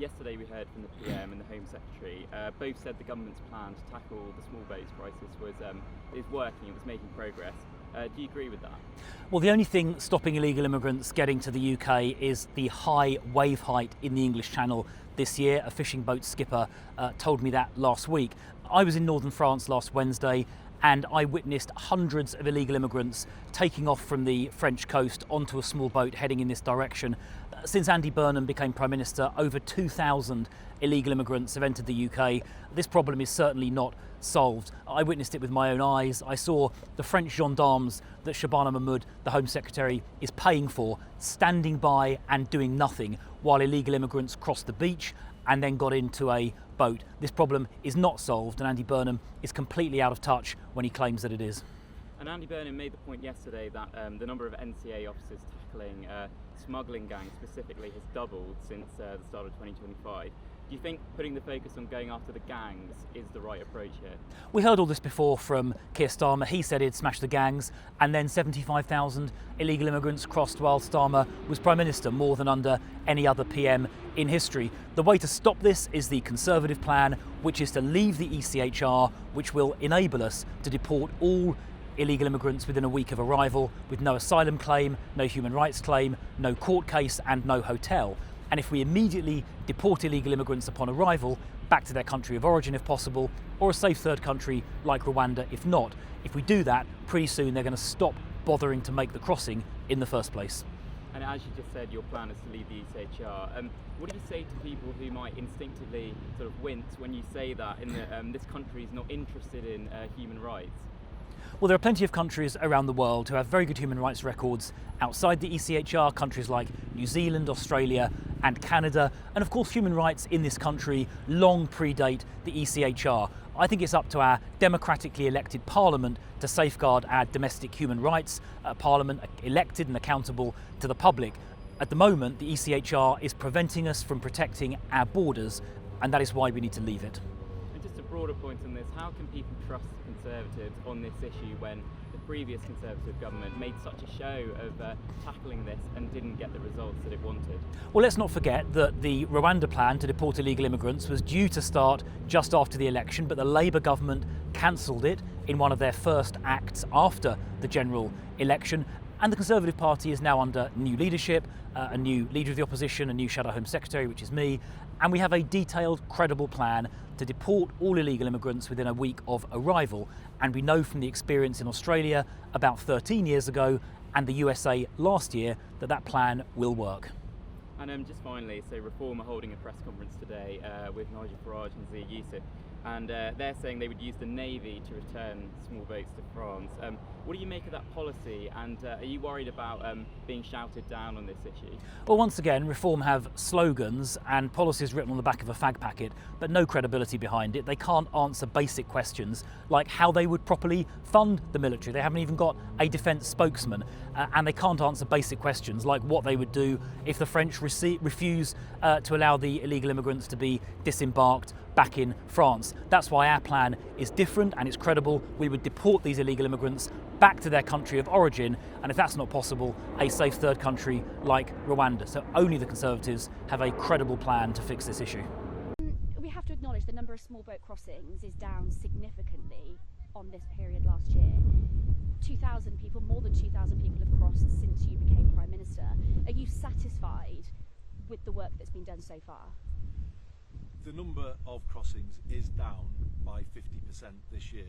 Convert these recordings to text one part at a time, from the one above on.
Yesterday we heard from the PM and the Home Secretary. Both said the government's plan to tackle the small boats crisis is working, it was making progress. Do you agree with that? Well, the only thing stopping illegal immigrants getting to the UK is the high wave height in the English Channel this year. A fishing boat skipper told me that last week. I was in northern France last Wednesday and I witnessed hundreds of illegal immigrants taking off from the French coast onto a small boat heading in this direction. Since Andy Burnham became Prime Minister, over 2,000 illegal immigrants have entered the UK. This problem is certainly not solved. I witnessed it with my own eyes. I saw the French gendarmes that Shabana Mahmood, the Home Secretary, is paying for, standing by and doing nothing while illegal immigrants crossed the beach and then got into a boat. This problem is not solved, and Andy Burnham is completely out of touch when he claims that it is. And Andy Burnham made the point yesterday that the number of NCA officers tackling smuggling gangs specifically has doubled since the start of 2025. Do you think putting the focus on going after the gangs is the right approach here? We heard all this before from Keir Starmer. He said he'd smash the gangs, and then 75,000 illegal immigrants crossed while Starmer was Prime Minister, more than under any other PM in history. The way to stop this is the Conservative plan, which is to leave the ECHR, which will enable us to deport all illegal immigrants within a week of arrival, with no asylum claim, no human rights claim, no court case and no hotel. And if we immediately deport illegal immigrants upon arrival back to their country of origin if possible, or a safe third country like Rwanda if not, if we do that, pretty soon they're going to stop bothering to make the crossing in the first place. And as you just said, your plan is to leave the ECHR. What do you say to people who might instinctively sort of wince when you say that this country is not interested in human rights? Well, there are plenty of countries around the world who have very good human rights records outside the ECHR, countries like New Zealand, Australia and Canada. And of course, human rights in this country long predate the ECHR. I think it's up to our democratically elected parliament to safeguard our domestic human rights, a parliament elected and accountable to the public. At the moment, the ECHR is preventing us from protecting our borders, and that is why we need to leave it. Broader point on this, how can people trust the Conservatives on this issue when the previous Conservative government made such a show of tackling this and didn't get the results that it wanted? Well, let's not forget that the Rwanda plan to deport illegal immigrants was due to start just after the election, but the Labour government cancelled it in one of their first acts after the general election. And the Conservative Party is now under new leadership, a new leader of the opposition, a new Shadow Home Secretary, which is me, and we have a detailed, credible plan to deport all illegal immigrants within a week of arrival. And we know from the experience in Australia about 13 years ago and the USA last year that that plan will work. And just finally, so Reform are holding a press conference today with Nigel Farage and Zia Youssef, and they're saying they would use the Navy to return small boats to France. What do you make of that policy, and are you worried about being shouted down on this issue? Well, once again, Reform have slogans and policies written on the back of a fag packet, but no credibility behind it. They can't answer basic questions like how they would properly fund the military. They haven't even got a defence spokesman, and they can't answer basic questions like what they would do if the French refuse to allow the illegal immigrants to be disembarked back in France. That's why our plan is different and it's credible. We would deport these illegal immigrants back to their country of origin, and if that's not possible, a safe third country like Rwanda. So only the Conservatives have a credible plan to fix this issue. We have to acknowledge the number of small boat crossings is down significantly on this period last year. 2,000 people, more than 2,000 people have crossed since you became Prime Minister. Are you satisfied with the work that's been done so far? The number of crossings is down by 50% this year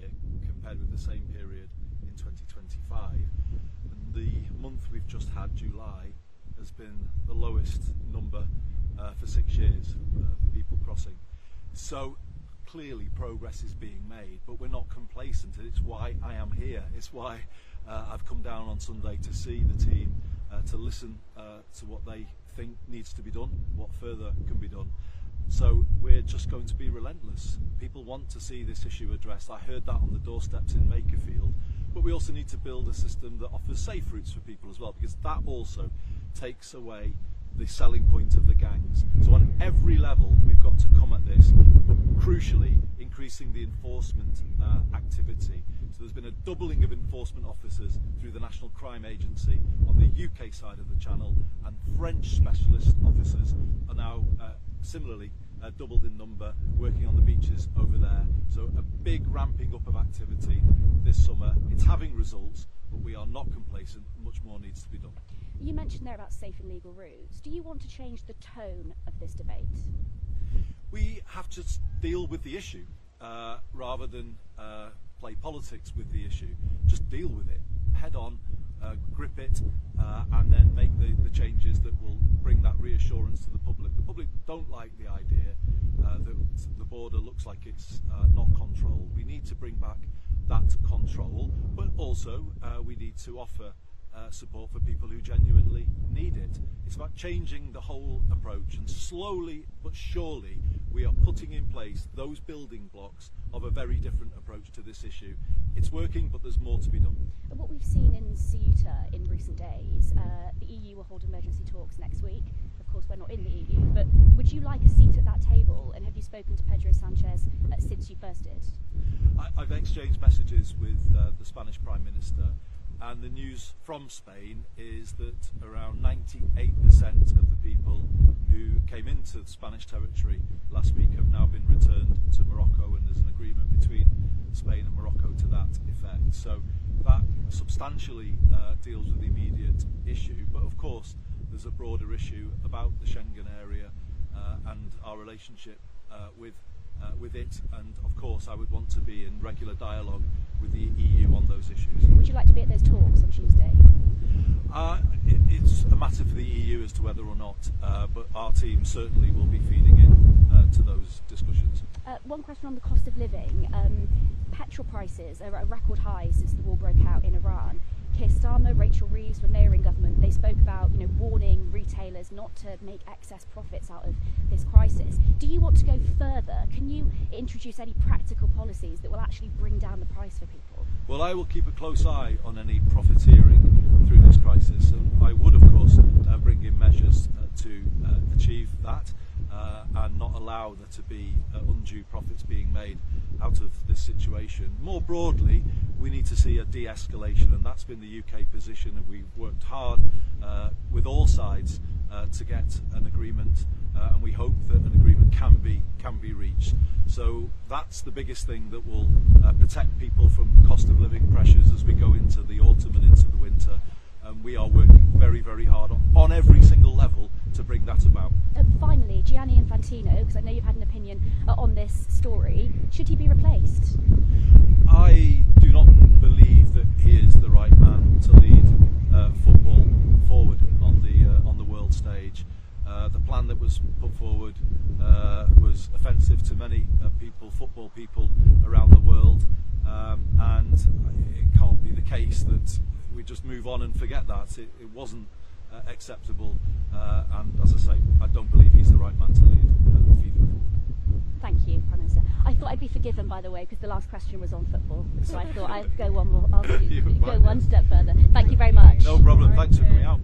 compared with the same period in 2025. And the month we've just had, July, has been the lowest number for 6 years of people crossing. So clearly progress is being made, but we're not complacent. It's why I am here. It's why I've come down on Sunday to see the team, to listen to what they think needs to be done, what further can be done. So we're just going to be relentless. People want to see this issue addressed. I heard that on the doorsteps in Makerfield, but we also need to build a system that offers safe routes for people as well, because that also takes away the selling point of the gangs. So on every level we've got to come at this, but crucially increasing the enforcement activity. So there's been a doubling of enforcement officers through the National Crime Agency on the UK side of the channel, and French specialist officers are now similarly doubled in number, working on the beaches over there. So a big ramping up of activity this summer. It's having results, but we are not complacent. Much more needs to be done. You mentioned there about safe and legal routes. Do you want to change the tone of this debate? We have to deal with the issue rather than play politics with the issue. Just deal with it head on, grip it, and then make the changes that will bring that reassurance to the public. The public don't like the idea that the border looks like it's not controlled. We need to bring back that control, but also we need to offer support for people who genuinely need it. It's about changing the whole approach, and slowly but surely we are putting in place those building blocks of a very different approach to this issue. It's working, but there's more to be done. What we've seen in Ceuta in recent days, the EU will hold emergency talks next week. Of course, we're not in the EU, but would you like a seat at that table? And have you spoken to Pedro Sanchez since you first did? I've exchanged messages with the Spanish Prime Minister, and the news from Spain is that around 98% of the people who came into the Spanish territory last week have now been returned to Morocco, and there's an agreement between Spain and Morocco to that effect. So that substantially deals with the immediate issue, but of course there's a broader issue about the Schengen area and our relationship with it, and of course I would want to be in regular dialogue with the EU on those issues. Would you like to be at those talks on Tuesday? It's a matter for the EU as to whether or not, but our team certainly will be feeding in to those discussions. One question on the cost of living. Petrol prices are at a record high since the war broke out in Iran. Keir Starmer, Rachel Reeves, when they were in government, they spoke about warning retailers not to make excess profits out of this crisis. Do you want to go further? Can you introduce any practical policies that will actually bring down the price for people? Well, I will keep a close eye on any profiteering through this crisis, and I would of course bring in measures to achieve that and not allow there to be undue profits being made out of this situation. More broadly, we need to see a de-escalation, and that's been the UK position, and we've worked hard with all sides to get an agreement, and we hope that an agreement can be reached. So that's the biggest thing that will protect people from cost of living pressures as we go into the autumn and into the winter. We are working very, very hard on every single level to bring that about. Finally, Gianni Infantino, because I know you've had an opinion on this story, should he be replaced? I do not believe that he is the right man to lead football forward on the world stage. The plan that was put forward was offensive to many football people around the world, and it can't be the case that we just move on and forget that. It wasn't acceptable, and as I say, I don't believe he's the right man to lead FIFA. Thank you, Prime Minister. I thought I'd be forgiven, by the way, because the last question was on football, so I thought I'd go one more. Go one step further. Thank you very much. No problem. Thanks for coming out.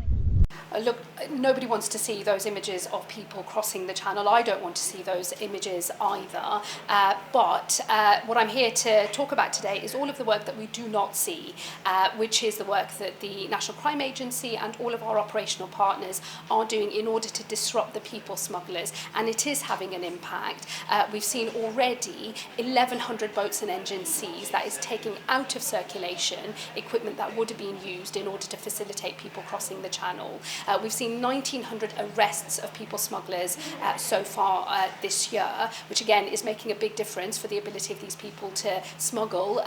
Look, nobody wants to see those images of people crossing the channel. I don't want to see those images either. But what I'm here to talk about today is all of the work that we do not see, which is the work that the National Crime Agency and all of our operational partners are doing in order to disrupt the people smugglers. And it is having an impact. We've seen already 1,100 boats and engines seized. That is taking out of circulation equipment that would have been used in order to facilitate people crossing the channel. We've seen 1,900 arrests of people smugglers so far this year, which again is making a big difference for the ability of these people to smuggle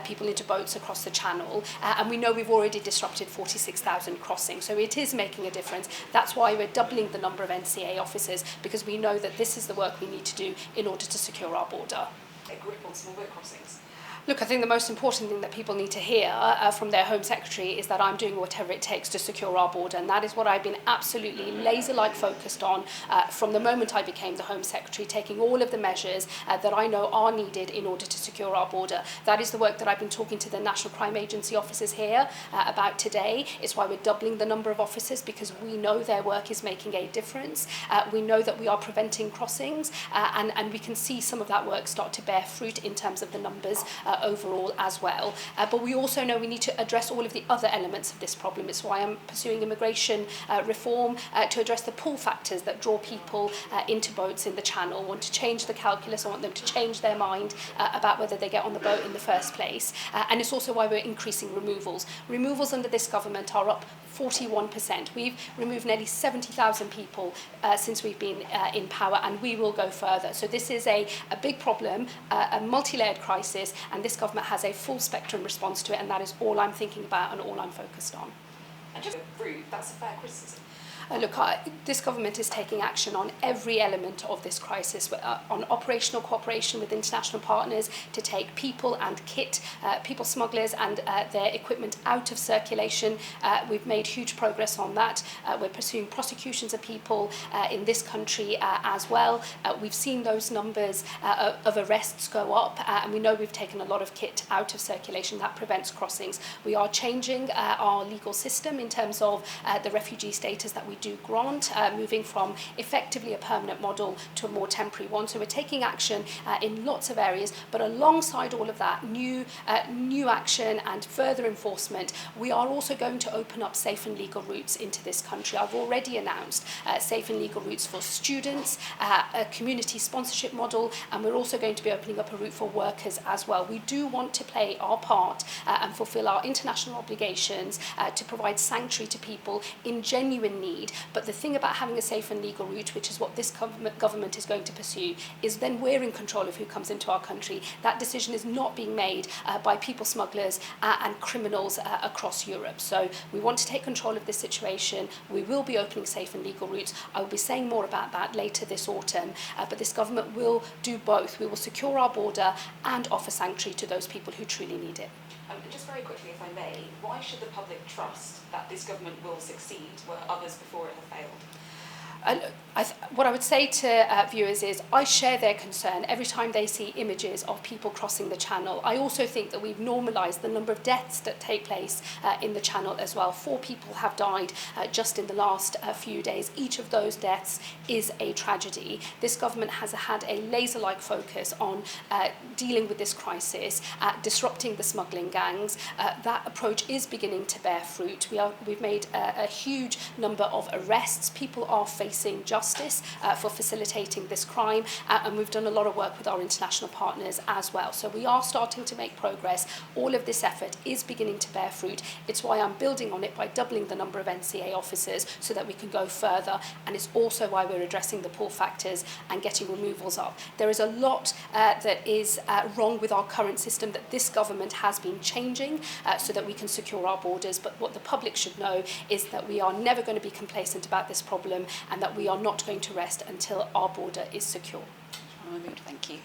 people into boats across the channel. And we know we've already disrupted 46,000 crossings, so it is making a difference. That's why we're doubling the number of NCA officers, because we know that this is the work we need to do in order to secure our border. A grip on small boat crossings. Look, I think the most important thing that people need to hear from their Home Secretary is that I'm doing whatever it takes to secure our border, and that is what I've been absolutely laser-like focused on from the moment I became the Home Secretary, taking all of the measures that I know are needed in order to secure our border. That is the work that I've been talking to the National Crime Agency officers here about today. It's why we're doubling the number of officers, because we know their work is making a difference. We know that we are preventing crossings, and we can see some of that work start to bear fruit in terms of the numbers overall as well. But we also know we need to address all of the other elements of this problem. It's why I'm pursuing immigration reform to address the pull factors that draw people into boats in the Channel. I want to change the calculus. I want them to change their mind about whether they get on the boat in the first place. And it's also why we're increasing removals. Removals under this government are up 41%. We've removed nearly 70,000 people since we've been in power, and we will go further. So this is a big problem, a multi-layered crisis, and this government has a full spectrum response to it, and that is all I'm thinking about and all I'm focused on. And just rude, that's a fair criticism. Look, this government is taking action on every element of this crisis, on operational cooperation with international partners to take people and kit, people smugglers and their equipment out of circulation. We've made huge progress on that. We're pursuing prosecutions of people in this country as well. We've seen those numbers of arrests go up, and we know we've taken a lot of kit out of circulation. That prevents crossings. We are changing our legal system in terms of the refugee status that we do grant, moving from effectively a permanent model to a more temporary one. So we're taking action in lots of areas, but alongside all of that, new action and further enforcement, we are also going to open up safe and legal routes into this country. I've already announced safe and legal routes for students, a community sponsorship model, and we're also going to be opening up a route for workers as well. We do want to play our part and fulfill our international obligations to provide sanctuary to people in genuine need. But the thing about having a safe and legal route, which is what this government is going to pursue, is then we're in control of who comes into our country. That decision is not being made by people smugglers and criminals across Europe. So we want to take control of this situation. We will be opening safe and legal routes. I will be saying more about that later this autumn. But this government will do both. We will secure our border and offer sanctuary to those people who truly need it. Just very quickly, if I may, why should the public trust that this government will succeed where others before it have failed? What I would say to viewers is I share their concern every time they see images of people crossing the Channel. I also think that we've normalised the number of deaths that take place in the Channel as well. 4 people have died just in the last few days. Each of those deaths is a tragedy. This government has had a laser-like focus on dealing with this crisis, disrupting the smuggling gangs. That approach is beginning to bear fruit. We've made a huge number of arrests. People are facing justice for facilitating this crime, and we've done a lot of work with our international partners as well. So we are starting to make progress. All of this effort is beginning to bear fruit. It's why I'm building on it by doubling the number of NCA officers so that we can go further, and it's also why we're addressing the pull factors and getting removals up. There is a lot that is wrong with our current system that this government has been changing so that we can secure our borders, but what the public should know is that we are never going to be complacent about this problem, and that we are not going to rest until our border is secure. Mahmood, thank you.